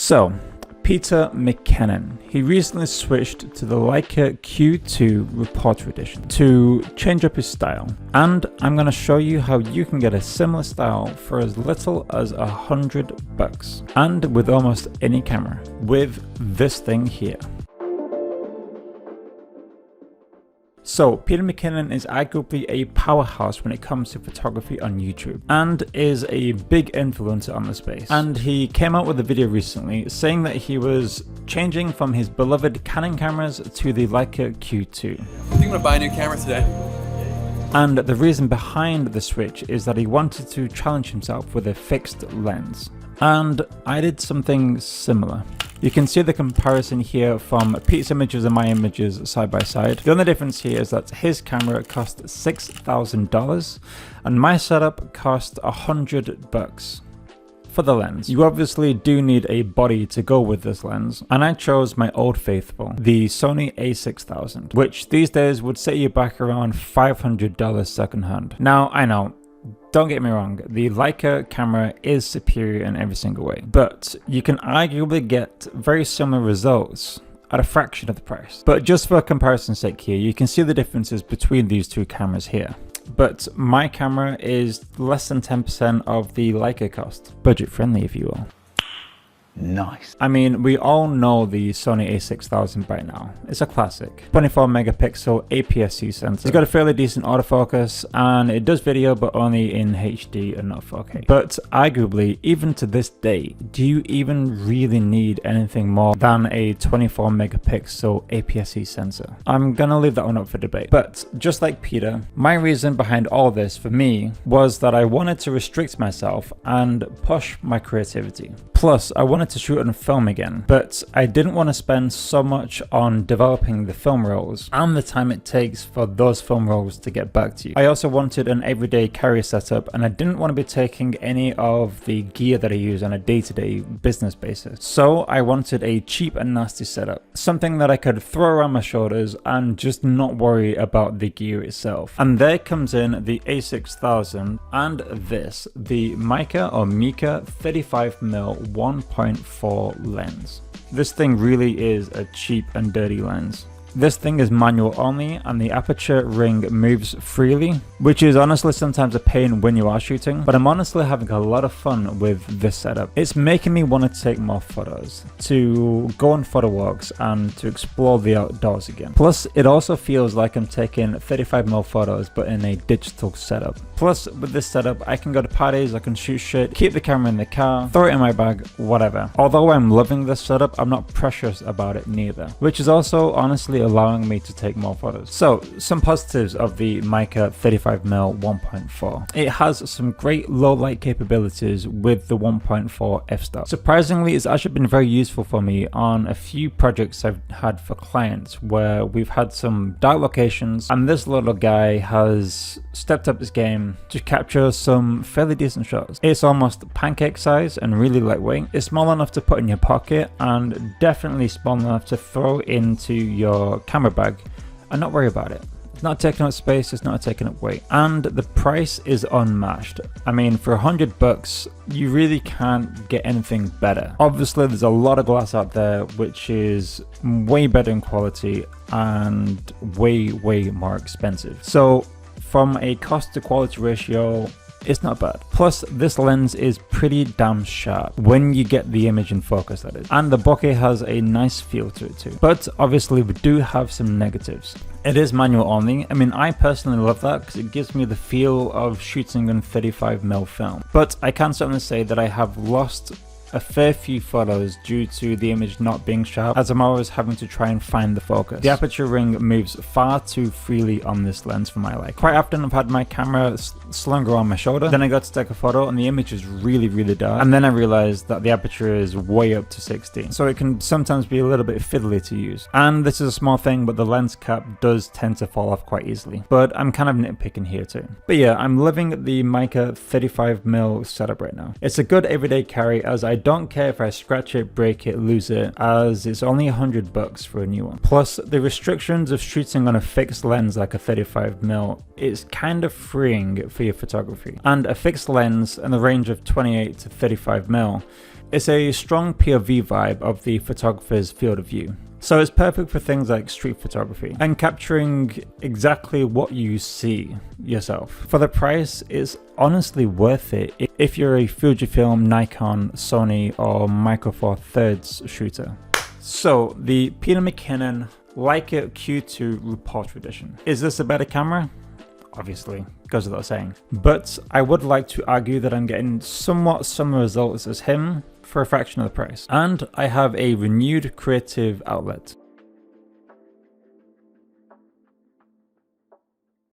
So, Peter McKinnon, he recently switched to the Leica Q2 Reporter Edition to change up his style, and I'm going to show you how you can get a similar style for as little as $100 and with almost any camera with this thing here. So, Peter McKinnon is arguably a powerhouse when it comes to photography on YouTube and is a big influencer on the space. And he came out with a video recently saying that he was changing from his beloved Canon cameras to the Leica Q2. I think I'm gonna buy a new camera today. And the reason behind the switch is that he wanted to challenge himself with a fixed lens. And I did something similar. You can see the comparison here from Pete's images and my images side by side. The only difference here is that his camera cost $6,000 and my setup cost $100 for the lens. You obviously do need a body to go with this lens, and I chose my old faithful, the Sony A6000, which these days would set you back around $500 secondhand. Now, I know, don't get me wrong, the Leica camera is superior in every single way, but you can arguably get very similar results at a fraction of the price. But just for comparison's sake here, you can see the differences between these two cameras here. But my camera is less than 10% of the Leica cost. Budget friendly, if you will. Nice. I mean, we all know the Sony A6000 by now. It's a classic. 24 megapixel APS-C sensor. It's got a fairly decent autofocus and it does video but only in HD and not 4K. But arguably, even to this day, do you even really need anything more than a 24 megapixel APS-C sensor? I'm gonna leave that one up for debate. But just like Peter, my reason behind all this for me was that I wanted to restrict myself and push my creativity. Plus, I wanted to shoot on film again, but I didn't want to spend so much on developing the film rolls and the time it takes for those film rolls to get back to you. I also wanted an everyday carry setup, and I didn't want to be taking any of the gear that I use on a day-to-day business basis. So I wanted a cheap and nasty setup, something that I could throw around my shoulders and just not worry about the gear itself. And there comes in the A6000 and this, the Mica or Mica 35mm 1.4 lens. This thing really is a cheap and dirty lens. This thing is manual only and the aperture ring moves freely, which is honestly sometimes a pain when you are shooting, but I'm honestly having a lot of fun with this setup. It's making me want to take more photos, to go on photo walks and to explore the outdoors again. Plus, it also feels like I'm taking 35mm photos but in a digital setup. Plus, with this setup, I can go to parties, I can shoot shit, keep the camera in the car, throw it in my bag, whatever. Although I'm loving this setup, I'm not precious about it neither, which is also honestly allowing me to take more photos. So, some positives of the Mica 35mm 1.4. It has some great low light capabilities with the 1.4 f-stop. Surprisingly, it's actually been very useful for me on a few projects I've had for clients where we've had some dark locations and this little guy has stepped up his game to capture some fairly decent shots. It's almost pancake size and really lightweight. It's small enough to put in your pocket and definitely small enough to throw into your camera bag and not worry about it. It's not taking up space, it's not taking up weight, and the price is unmatched. I mean, for $100 you really can't get anything better. Obviously there's a lot of glass out there which is way better in quality and way more expensive. So from a cost to quality ratio, it's not bad. Plus, this lens is pretty damn sharp when you get the image in focus, that is. And the bokeh has a nice feel to it too. But obviously we do have some negatives. It is manual only. I mean, I personally love that because it gives me the feel of shooting on 35mm film. But I can certainly say that I have lost a fair few photos due to the image not being sharp, as I'm always having to try and find the focus. The aperture ring moves far too freely on this lens for my liking. Quite often I've had my camera slung around my shoulder, then I got to take a photo and the image is really dark, and then I realized that the aperture is way up to 16, so it can sometimes be a little bit fiddly to use. And this is a small thing, but the lens cap does tend to fall off quite easily, but I'm kind of nitpicking here too. But yeah, I'm loving the Mica 35mm setup right now. It's a good everyday carry, as I don't care if I scratch it, break it, lose it, as it's only $100 for a new one. Plus, the restrictions of shooting on a fixed lens like a 35mm is kind of freeing for your photography. And a fixed lens in the range of 28 to 35mm It's a strong POV vibe of the photographer's field of view. So it's perfect for things like street photography and capturing exactly what you see yourself. For the price, it's honestly worth it if you're a Fujifilm, Nikon, Sony or Mica Four Thirds shooter. So the Peter McKinnon LEICA Q2 Reporter Edition. Is this a better camera? Obviously, goes without saying. But I would like to argue that I'm getting somewhat similar results as him for a fraction of the price. And I have a renewed creative outlet.